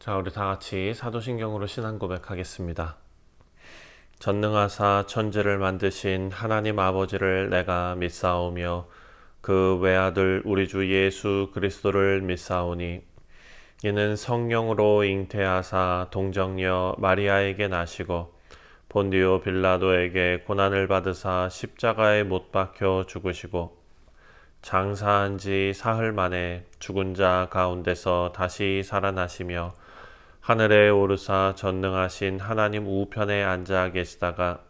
자, 우리 다 같이 사도신경으로 신앙 고백하겠습니다. 전능하사 천지를 만드신 하나님 아버지를 내가 믿사오며 그 외아들 우리 주 예수 그리스도를 믿사오니 이는 성령으로 잉태하사 동정녀 마리아에게 나시고 본디오 빌라도에게 고난을 받으사 십자가에 못 박혀 죽으시고 장사한 지 사흘 만에 죽은 자 가운데서 다시 살아나시며 하늘에 오르사 전능하신 하나님 우편에 앉아 계시다가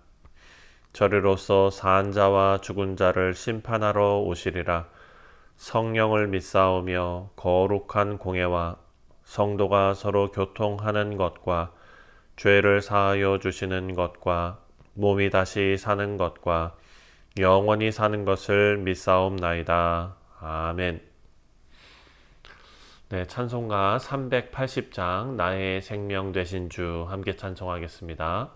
저리로서 산 자와 죽은 자를 심판하러 오시리라. 성령을 믿사오며 거룩한 공예와 성도가 서로 교통하는 것과 죄를 사하여 주시는 것과 몸이 다시 사는 것과 영원히 사는 것을 믿사옵나이다. 아멘. 네, 찬송가 380장 나의 생명 되신 주 함께 찬송하겠습니다.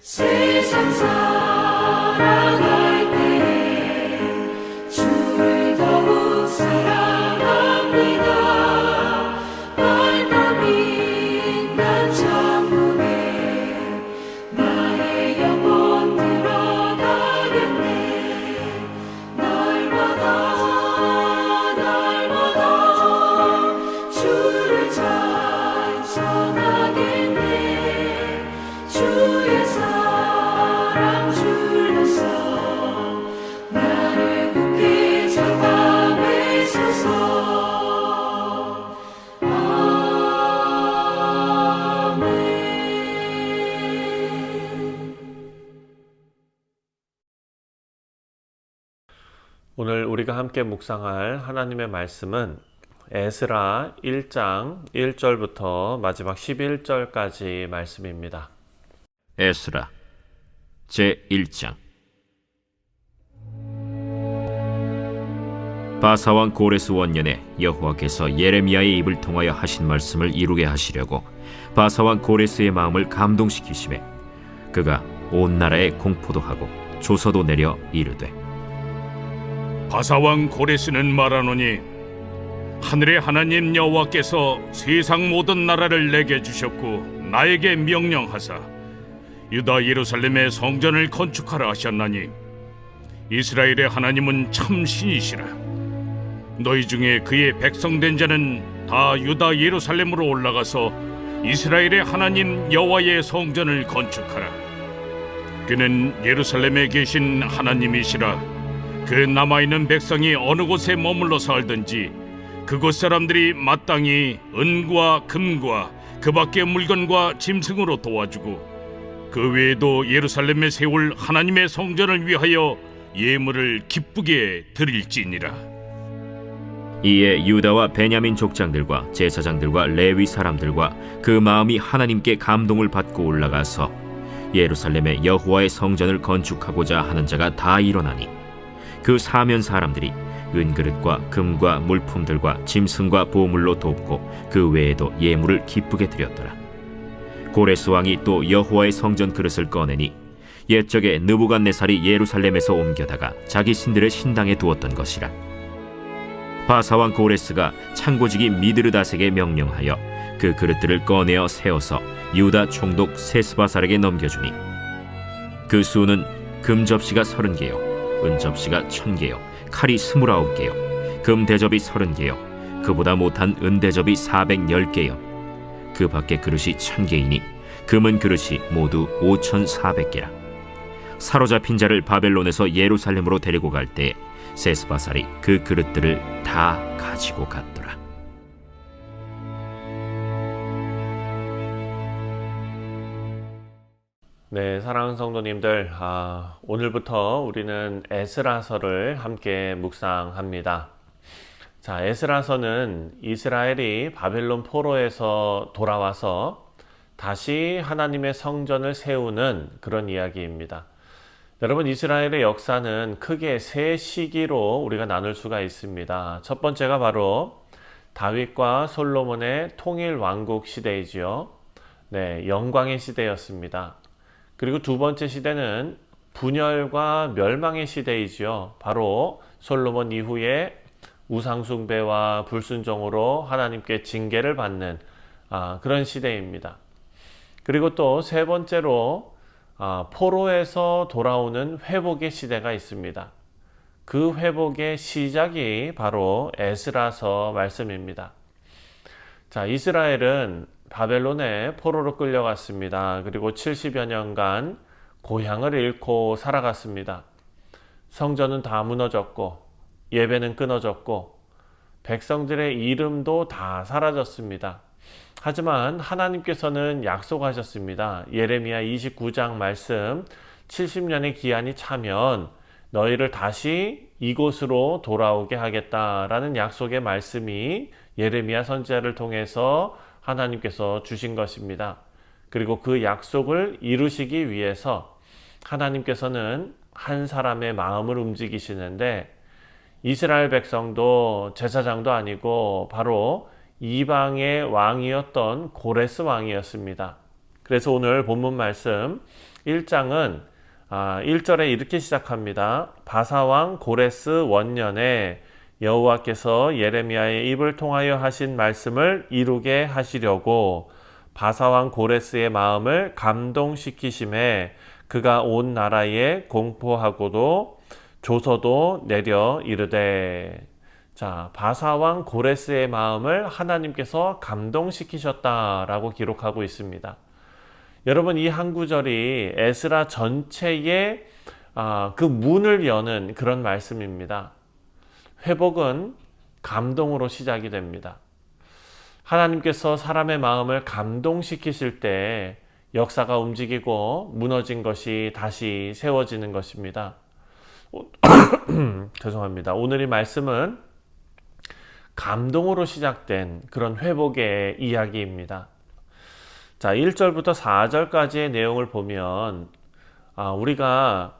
세상 살아갈 때 주를 더욱 사랑합니다. 밝고 빛난 천국에 나의 영혼 들어가겠네. 날마다 주를 찬송하겠네. 주의 사랑 줄로서 나를 굳게 잡아 매소서. 아멘. 오늘 우리가 함께 묵상할 하나님의 말씀은 에스라 1장 1절부터 마지막 11절까지 말씀입니다. 에스라 제1장. 바사왕 고레스 원년에 여호와께서 예레미야의 입을 통하여 하신 말씀을 이루게 하시려고 바사왕 고레스의 마음을 감동시키심에 그가 온 나라에 공포도 하고 조서도 내려 이르되, 바사왕 고레스는 말하노니 하늘의 하나님 여호와께서 세상 모든 나라를 내게 주셨고 나에게 명령하사 유다 예루살렘의 성전을 건축하라 하셨나니 이스라엘의 하나님은 참 신이시라. 너희 중에 그의 백성된 자는 다 유다 예루살렘으로 올라가서 이스라엘의 하나님 여호와의 성전을 건축하라. 그는 예루살렘에 계신 하나님이시라. 그 남아있는 백성이 어느 곳에 머물러 살든지 그곳 사람들이 마땅히 은과 금과 그 밖의 물건과 짐승으로 도와주고 그 외에도 예루살렘에 세울 하나님의 성전을 위하여 예물을 기쁘게 드릴지니라. 이에 유다와 베냐민 족장들과 제사장들과 레위 사람들과 그 마음이 하나님께 감동을 받고 올라가서 예루살렘에 여호와의 성전을 건축하고자 하는 자가 다 일어나니 그 사면 사람들이 은그릇과 금과 물품들과 짐승과 보물로 돕고 그 외에도 예물을 기쁘게 드렸더라. 고레스 왕이 또 여호와의 성전 그릇을 꺼내니 옛적에 느부갓네살이 예루살렘에서 옮겨다가 자기 신들의 신당에 두었던 것이라. 바사왕 고레스가 창고지기 미드르다색에 명령하여 그 그릇들을 꺼내어 세워서 유다 총독 세스바살에게 넘겨주니 그 수는 금 접시가 30개요 은 접시가 1000개요 칼이 29개요 금 대접이 30개요 그보다 못한 은 대접이 410개요 그 밖에 그릇이 1000개이니 금은 그릇이 모두 5400개라. 사로잡힌 자를 바벨론에서 예루살렘으로 데리고 갈 때에 세스바살이 그 그릇들을 다 가지고 갔더라. 네, 사랑하는 성도님들, 오늘부터 우리는 에스라서를 함께 묵상합니다. 자, 에스라서는 이스라엘이 바벨론 포로에서 돌아와서 다시 하나님의 성전을 세우는 그런 이야기입니다. 여러분, 이스라엘의 역사는 크게 세 시기로 우리가 나눌 수가 있습니다. 첫 번째가 바로 다윗과 솔로몬의 통일 왕국 시대이지요. 네, 영광의 시대였습니다. 그리고 두 번째 시대는 분열과 멸망의 시대이지요. 바로 솔로몬 이후에 우상숭배와 불순종으로 하나님께 징계를 받는 그런 시대입니다. 그리고 또 세 번째로 포로에서 돌아오는 회복의 시대가 있습니다. 그 회복의 시작이 바로 에스라서 말씀입니다. 자, 이스라엘은 바벨론에 포로로 끌려갔습니다. 그리고 70여 년간 고향을 잃고 살아갔습니다. 성전은 다 무너졌고 예배는 끊어졌고 백성들의 이름도 다 사라졌습니다. 하지만 하나님께서는 약속하셨습니다. 예레미야 29장 말씀 70년의 기한이 차면 너희를 다시 이곳으로 돌아오게 하겠다라는 약속의 말씀이 예레미야 선지자를 통해서 하나님께서 주신 것입니다. 그리고 그 약속을 이루시기 위해서 하나님께서는 한 사람의 마음을 움직이시는데 이스라엘 백성도 제사장도 아니고 바로 이방의 왕이었던 고레스 왕이었습니다. 그래서 오늘 본문 말씀 1장은 1절에 이렇게 시작합니다. 바사왕 고레스 원년에 여호와께서 예레미야의 입을 통하여 하신 말씀을 이루게 하시려고 바사왕 고레스의 마음을 감동시키심에 그가 온 나라에 공포하고도 조서도 내려 이르되. 자, 바사왕 고레스의 마음을 하나님께서 감동시키셨다라고 기록하고 있습니다. 여러분, 이 한 구절이 에스라 전체의 그 문을 여는 그런 말씀입니다. 회복은 감동으로 시작이 됩니다. 하나님께서 사람의 마음을 감동시키실 때 역사가 움직이고 무너진 것이 다시 세워지는 것입니다. 죄송합니다. 오늘 이 말씀은 감동으로 시작된 그런 회복의 이야기입니다. 자, 1절부터 4절까지의 내용을 보면 우리가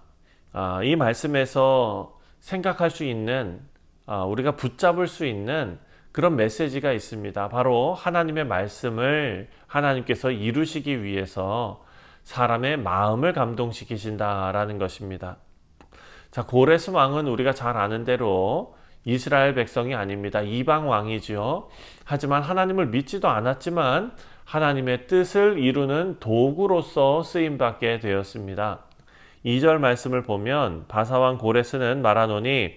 이 말씀에서 생각할 수 있는 우리가 붙잡을 수 있는 그런 메시지가 있습니다. 바로 하나님의 말씀을 하나님께서 이루시기 위해서 사람의 마음을 감동시키신다라는 것입니다. 자, 고레스 왕은 우리가 잘 아는 대로 이스라엘 백성이 아닙니다. 이방 왕이지요. 하지만 하나님을 믿지도 않았지만 하나님의 뜻을 이루는 도구로서 쓰임받게 되었습니다. 2절 말씀을 보면 바사왕 고레스는 말하노니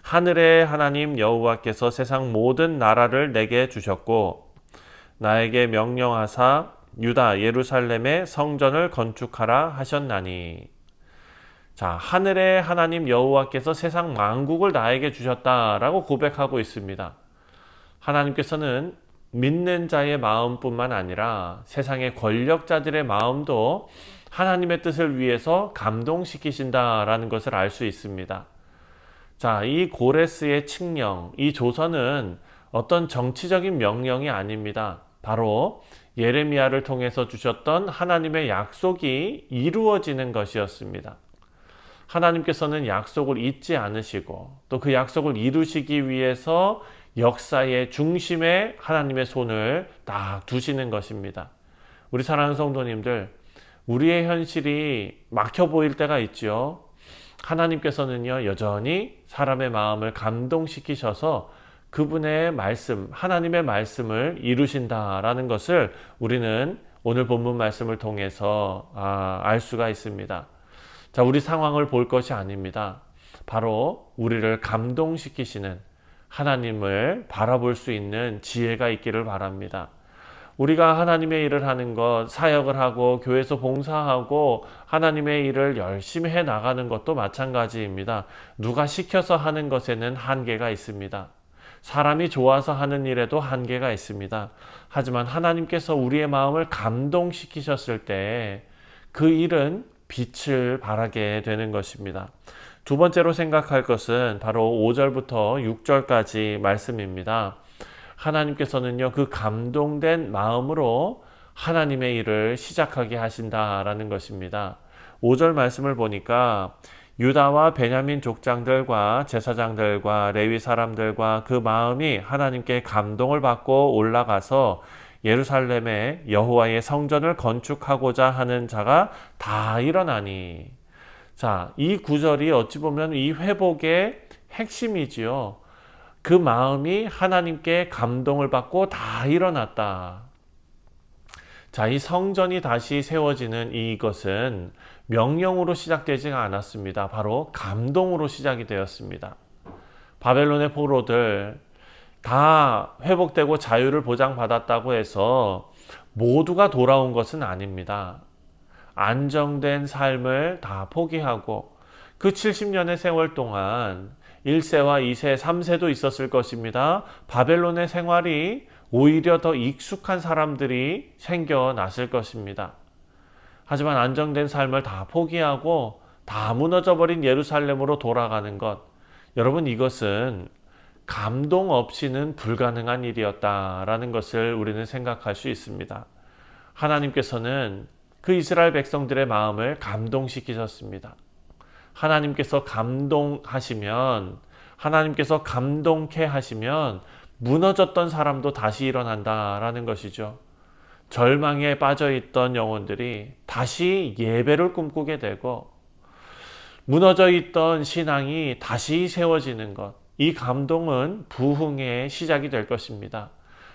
하늘의 하나님 여호와께서 세상 모든 나라를 내게 주셨고 나에게 명령하사 유다 예루살렘의 성전을 건축하라 하셨나니. 자, 하늘의 하나님 여호와께서 세상 만국을 나에게 주셨다라고 고백하고 있습니다. 하나님께서는 믿는 자의 마음뿐만 아니라 세상의 권력자들의 마음도 하나님의 뜻을 위해서 감동시키신다라는 것을 알 수 있습니다. 자, 이 고레스의 칙령, 이 조서는 어떤 정치적인 명령이 아닙니다. 바로 예레미야를 통해서 주셨던 하나님의 약속이 이루어지는 것이었습니다. 하나님께서는 약속을 잊지 않으시고 또 그 약속을 이루시기 위해서 역사의 중심에 하나님의 손을 딱 두시는 것입니다. 우리 사랑하는 성도님들, 우리의 현실이 막혀 보일 때가 있죠. 하나님께서는요, 여전히 사람의 마음을 감동시키셔서 그분의 말씀, 하나님의 말씀을 이루신다라는 것을 우리는 오늘 본문 말씀을 통해서 알 수가 있습니다. 자, 우리 상황을 볼 것이 아닙니다. 바로 우리를 감동시키시는 하나님을 바라볼 수 있는 지혜가 있기를 바랍니다. 우리가 하나님의 일을 하는 것, 사역을 하고 교회에서 봉사하고 하나님의 일을 열심히 해 나가는 것도 마찬가지입니다. 누가 시켜서 하는 것에는 한계가 있습니다. 사람이 좋아서 하는 일에도 한계가 있습니다. 하지만 하나님께서 우리의 마음을 감동시키셨을 때 그 일은 빛을 발하게 되는 것입니다. 두 번째로 생각할 것은 바로 5절부터 6절까지 말씀입니다. 하나님께서는요, 그 감동된 마음으로 하나님의 일을 시작하게 하신다라는 것입니다. 5절 말씀을 보니까 유다와 베냐민 족장들과 제사장들과 레위 사람들과 그 마음이 하나님께 감동을 받고 올라가서 예루살렘에 여호와의 성전을 건축하고자 하는 자가 다 일어나니. 자, 이 구절이 어찌 보면 이 회복의 핵심이지요. 그 마음이 하나님께 감동을 받고 다 일어났다. 자, 이 성전이 다시 세워지는 이것은 명령으로 시작되지가 않았습니다. 바로 감동으로 시작이 되었습니다. 바벨론의 포로들 다 회복되고 자유를 보장받았다고 해서 모두가 돌아온 것은 아닙니다. 안정된 삶을 다 포기하고 그 70년의 세월 동안 1세와 2세, 3세도 있었을 것입니다. 바벨론의 생활이 오히려 더 익숙한 사람들이 생겨났을 것입니다. 하지만 안정된 삶을 다 포기하고 다 무너져버린 예루살렘으로 돌아가는 것, 여러분, 이것은 감동 없이는 불가능한 일이었다라는 것을 우리는 생각할 수 있습니다. 하나님께서는 그 이스라엘 백성들의 마음을 감동시키셨습니다. 하나님께서 감동하시면, 하나님께서 감동케 하시면 무너졌던 사람도 다시 일어난다라는 것이죠. 절망에 빠져있던 영혼들이 다시 예배를 꿈꾸게 되고 무너져 있던 신앙이 다시 세워지는 것, 이 감동은 부흥의 시작이 될 것입니다.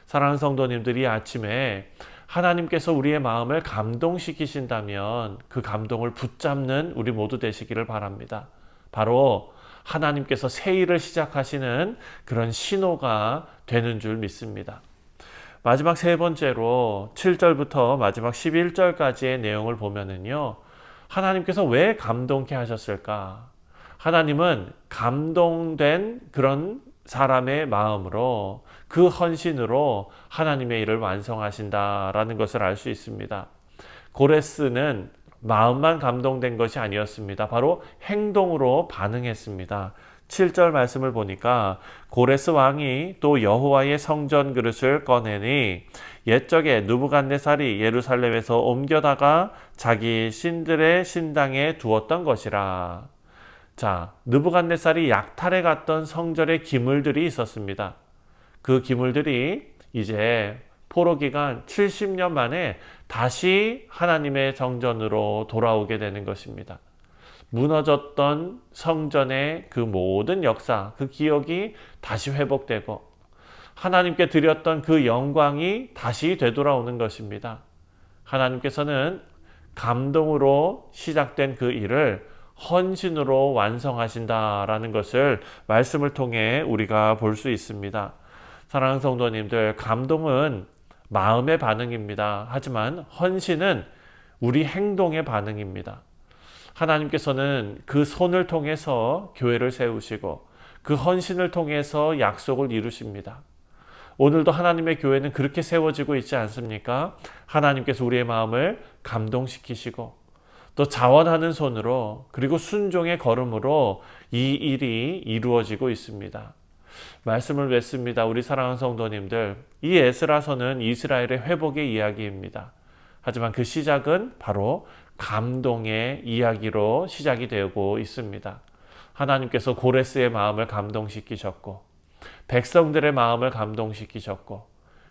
사랑하는 성도님들이 아침에 하나님께서 우리의 마음을 감동시키신다면 그 감동을 붙잡는 우리 모두 되시기를 바랍니다. 바로 하나님께서 새 일을 시작하시는 그런 신호가 되는 줄 믿습니다. 마지막 세 번째로 7절부터 마지막 11절까지의 내용을 보면은요, 하나님께서 왜 감동케 하셨을까? 하나님은 감동된 그런 사람의 마음으로, 그 헌신으로 하나님의 일을 완성하신다라는 것을 알 수 있습니다. 고레스는 마음만 감동된 것이 아니었습니다. 바로 행동으로 반응했습니다. 7절 말씀을 보니까 고레스 왕이 또 여호와의 성전 그릇을 꺼내니 옛적에 느부갓네살이 예루살렘에서 옮겨다가 자기 신들의 신당에 두었던 것이라. 자, 느부갓네살이 약탈해 갔던 성전의 기물들이 있었습니다. 그 기물들이 이제 포로 기간 70년 만에 다시 하나님의 성전으로 돌아오게 되는 것입니다. 무너졌던 성전의 그 모든 역사, 그 기억이 다시 회복되고 하나님께 드렸던 그 영광이 다시 되돌아오는 것입니다. 하나님께서는 감동으로 시작된 그 일을 헌신으로 완성하신다라는 것을 말씀을 통해 우리가 볼 수 있습니다. 사랑하는 성도님들, 감동은 마음의 반응입니다. 하지만 헌신은 우리 행동의 반응입니다. 하나님께서는 그 손을 통해서 교회를 세우시고 그 헌신을 통해서 약속을 이루십니다. 오늘도 하나님의 교회는 그렇게 세워지고 있지 않습니까? 하나님께서 우리의 마음을 감동시키시고 또 자원하는 손으로 그리고 순종의 걸음으로 이 일이 이루어지고 있습니다. 말씀을 맺습니다. 우리 사랑하는 성도님들, 이 에스라서는 이스라엘의 회복의 이야기입니다. 하지만 그 시작은 바로 감동의 이야기로 시작이 되고 있습니다. 하나님께서 고레스의 마음을 감동시키셨고 백성들의 마음을 감동시키셨고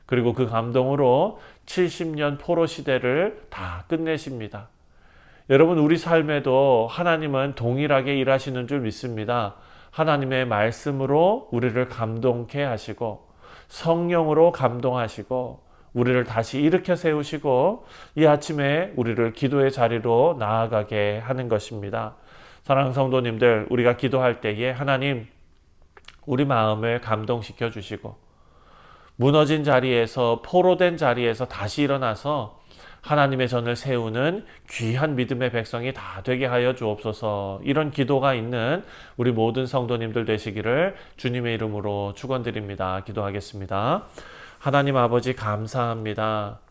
그리고 그 감동으로 70년 포로 시대를 다 끝내십니다. 여러분, 우리 삶에도 하나님은 동일하게 일하시는 줄 믿습니다. 하나님의 말씀으로 우리를 감동케 하시고 성령으로 감동하시고 우리를 다시 일으켜 세우시고 이 아침에 우리를 기도의 자리로 나아가게 하는 것입니다. 사랑하는 성도님들, 우리가 기도할 때에 하나님 우리 마음을 감동시켜 주시고 무너진 자리에서 포로된 자리에서 다시 일어나서 하나님의 전을 세우는 귀한 믿음의 백성이 다 되게 하여 주옵소서. 이런 기도가 있는 우리 모든 성도님들 되시기를 주님의 이름으로 축원드립니다. 기도하겠습니다. 하나님 아버지 감사합니다.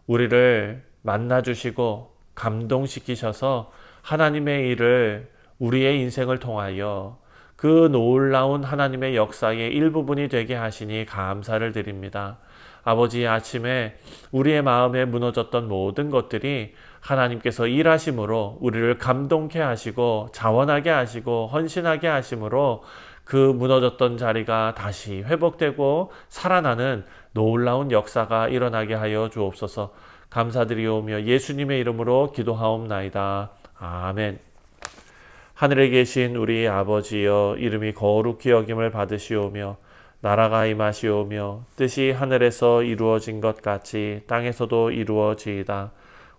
우리를 만나주시고 감동시키셔서 하나님의 일을 우리의 인생을 통하여 그 놀라운 하나님의 역사의 일부분이 되게 하시니 감사를 드립니다. 아버지, 아침에 우리의 마음에 무너졌던 모든 것들이 하나님께서 일하심으로 우리를 감동케 하시고 자원하게 하시고 헌신하게 하심으로 그 무너졌던 자리가 다시 회복되고 살아나는 놀라운 역사가 일어나게 하여 주옵소서. 감사드리오며 예수님의 이름으로 기도하옵나이다. 아멘. 하늘에 계신 우리 아버지여, 이름이 거룩히 여김을 받으시오며 나라가 임하시오며 뜻이 하늘에서 이루어진 것 같이 땅에서도 이루어지이다.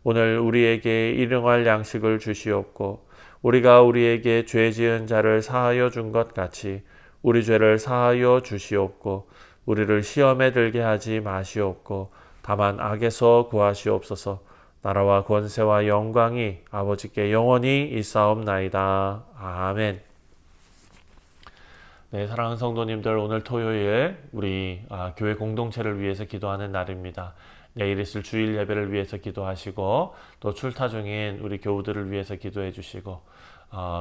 오늘 우리에게 일용할 양식을 주시옵고 우리가 우리에게 죄 지은 자를 사하여 준 것 같이 우리 죄를 사하여 주시옵고 우리를 시험에 들게 하지 마시옵고 다만 악에서 구하시옵소서. 나라와 권세와 영광이 아버지께 영원히 있사옵나이다. 아멘. 네, 사랑하는 성도님들, 오늘 토요일 우리 교회 공동체를 위해서 기도하는 날입니다. 내일 있을 주일 예배를 위해서 기도하시고 또 출타 중인 우리 교우들을 위해서 기도해 주시고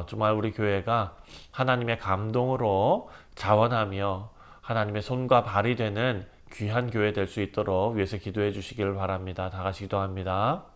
정말 우리 교회가 하나님의 감동으로 자원하며 하나님의 손과 발이 되는 귀한 교회 될 수 있도록 위해서 기도해 주시기를 바랍니다. 다 같이 기도합니다.